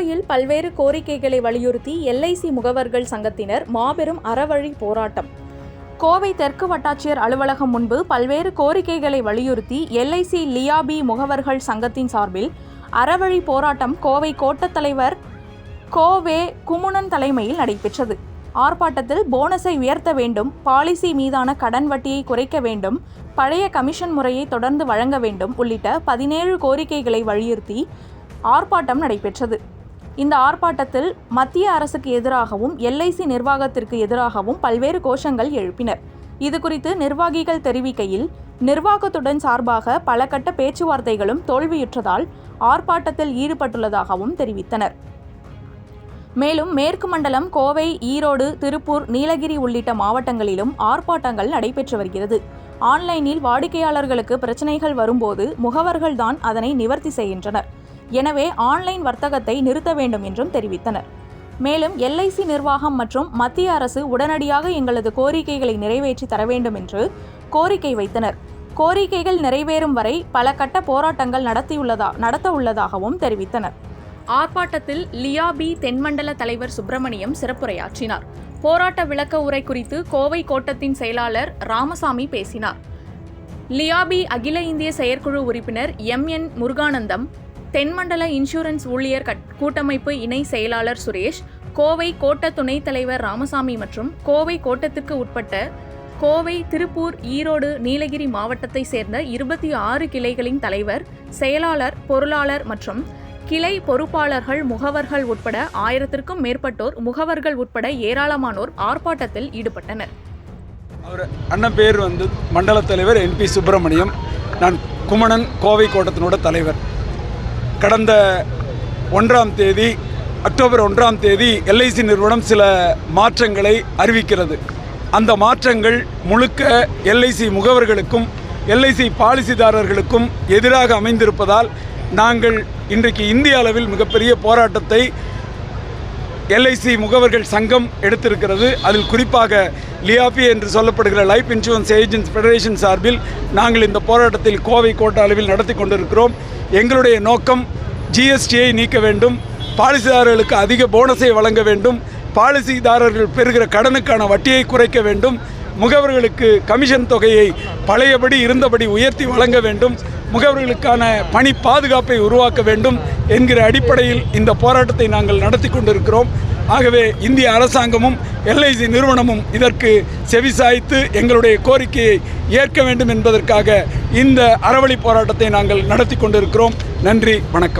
கோவையில் பல்வேறு கோரிக்கைகளை வலியுறுத்தி LIC முகவர்கள் சங்கத்தினர் மாபெரும் அறவழி போராட்டம். கோவை தெற்கு வட்டாட்சியர் அலுவலகம் முன்பு பல்வேறு கோரிக்கைகளை வலியுறுத்தி LIC லியாபி முகவர்கள் சங்கத்தின் சார்பில் அறவழி போராட்டம் கோவை கோட்டத் தலைவர் கோவே குமுணன் தலைமையில் நடைபெற்றது. ஆர்ப்பாட்டத்தில் போனஸை உயர்த்த வேண்டும், பாலிசி மீதான கடன் வட்டியை குறைக்க வேண்டும், பழைய கமிஷன் முறையை தொடர்ந்து வழங்க வேண்டும் உள்ளிட்ட 17 கோரிக்கைகளை வலியுறுத்தி ஆர்ப்பாட்டம் நடைபெற்றது. இந்த ஆர்ப்பாட்டத்தில் மத்திய அரசுக்கு எதிராகவும் LIC நிர்வாகத்திற்கு எதிராகவும் பல்வேறு கோஷங்கள் எழுப்பினர். இதுகுறித்து நிர்வாகிகள் தெரிவிக்கையில், நிர்வாகத்துடன் சார்பாக பல கட்ட பேச்சுவார்த்தைகளும் தோல்வியுற்றதால் ஆர்ப்பாட்டத்தில் ஈடுபட்டுள்ளதாகவும் தெரிவித்தனர். மேலும் மேற்கு மண்டலம் கோவை, ஈரோடு, திருப்பூர், நீலகிரி உள்ளிட்ட மாவட்டங்களிலும் ஆர்ப்பாட்டங்கள் நடைபெற்று வருகிறது. ஆன்லைனில் வாடிக்கையாளர்களுக்கு பிரச்சனைகள் வரும்போது முகவர்கள்தான் அதனை நிவர்த்தி செய்கின்றனர். எனவே ஆன்லைன் வர்த்தகத்தை நிறுத்த வேண்டும் என்றும் தெரிவித்தனர். மேலும் LIC நிர்வாகம் மற்றும் மத்திய அரசு உடனடியாக எங்களது கோரிக்கைகளை நிறைவேற்றி தர வேண்டும் என்று கோரிக்கை வைத்தனர். கோரிக்கைகள் நிறைவேறும் வரை பல கட்ட போராட்டங்கள் நடத்த உள்ளதாகவும் தெரிவித்தனர். ஆர்ப்பாட்டத்தில் லியாபி தென்மண்டல தலைவர் சுப்பிரமணியம் சிறப்புரையாற்றினார். போராட்ட விளக்க உரை குறித்து கோவை கோட்டத்தின் செயலாளர் ராமசாமி பேசினார். லியாபி அகில இந்திய செயற்குழு உறுப்பினர் MN முருகானந்தம், தென்மண்டல இன்சூரன்ஸ் ஊழியர் கூட்டமைப்பு இணை செயலாளர் சுரேஷ், கோவை கோட்ட துணைத் தலைவர் ராமசாமி மற்றும் கோவை கோட்டத்திற்கு உட்பட்ட கோவை, திருப்பூர், ஈரோடு, நீலகிரி மாவட்டத்தை சேர்ந்த 26 கிளைகளின் தலைவர், செயலாளர், பொருளாளர் மற்றும் கிளை பொறுப்பாளர்கள், முகவர்கள் உட்பட 1000க்கும் மேற்பட்டோர், முகவர்கள் உட்பட ஏராளமானோர் ஆர்ப்பாட்டத்தில் ஈடுபட்டனர். அவர் அண்ணன் பேர் மண்டல தலைவர் NP சுப்பிரமணியம். நான் குமணன் கோவை கோட்டத்தினோட தலைவர். கடந்த அக்டோபர் 1ஆம் தேதி LIC நிறுவனம் சில மாற்றங்களை அறிவிக்கிறது. அந்த மாற்றங்கள் முழுக்க LIC முகவர்களுக்கும் LIC பாலிசிதாரர்களுக்கும் எதிராக அமைந்திருப்பதால் நாங்கள் இன்றைக்கு இந்திய அளவில் மிகப்பெரிய போராட்டத்தை LIC முகவர்கள் சங்கம் எடுத்திருக்கிறது. அதில் குறிப்பாக லியாபி என்று சொல்லப்படுகிற லைஃப் இன்சூரன்ஸ் ஏஜென்ட்ஸ் ஃபெடரேஷன் சார்பில் நாங்கள் இந்த போராட்டத்தில் கோவை கோட்ட அளவில் நடத்தி கொண்டிருக்கிறோம். எங்களுடைய நோக்கம் GSTயை நீக்க வேண்டும், பாலிசிதாரர்களுக்கு அதிக போனஸை வழங்க வேண்டும், பாலிசிதாரர்கள் பெறுகிற கடனுக்கான வட்டியை குறைக்க வேண்டும், முகவர்களுக்கு கமிஷன் தொகையை பழையபடி இருந்தபடி உயர்த்தி வழங்க வேண்டும், முகவர்களுக்கான பணி பாதுகாப்பை உருவாக்க வேண்டும் என்கிற அடிப்படையில் இந்த போராட்டத்தை நாங்கள் நடத்தி கொண்டிருக்கிறோம். ஆகவே இந்திய அரசாங்கமும் LIC நிறுவனமும் இதற்கு செவிசாய்த்து எங்களுடைய கோரிக்கையை ஏற்க வேண்டும் என்பதற்காக இந்த அறவழி போராட்டத்தை நாங்கள் நடத்தி கொண்டிருக்கிறோம். நன்றி, வணக்கம்.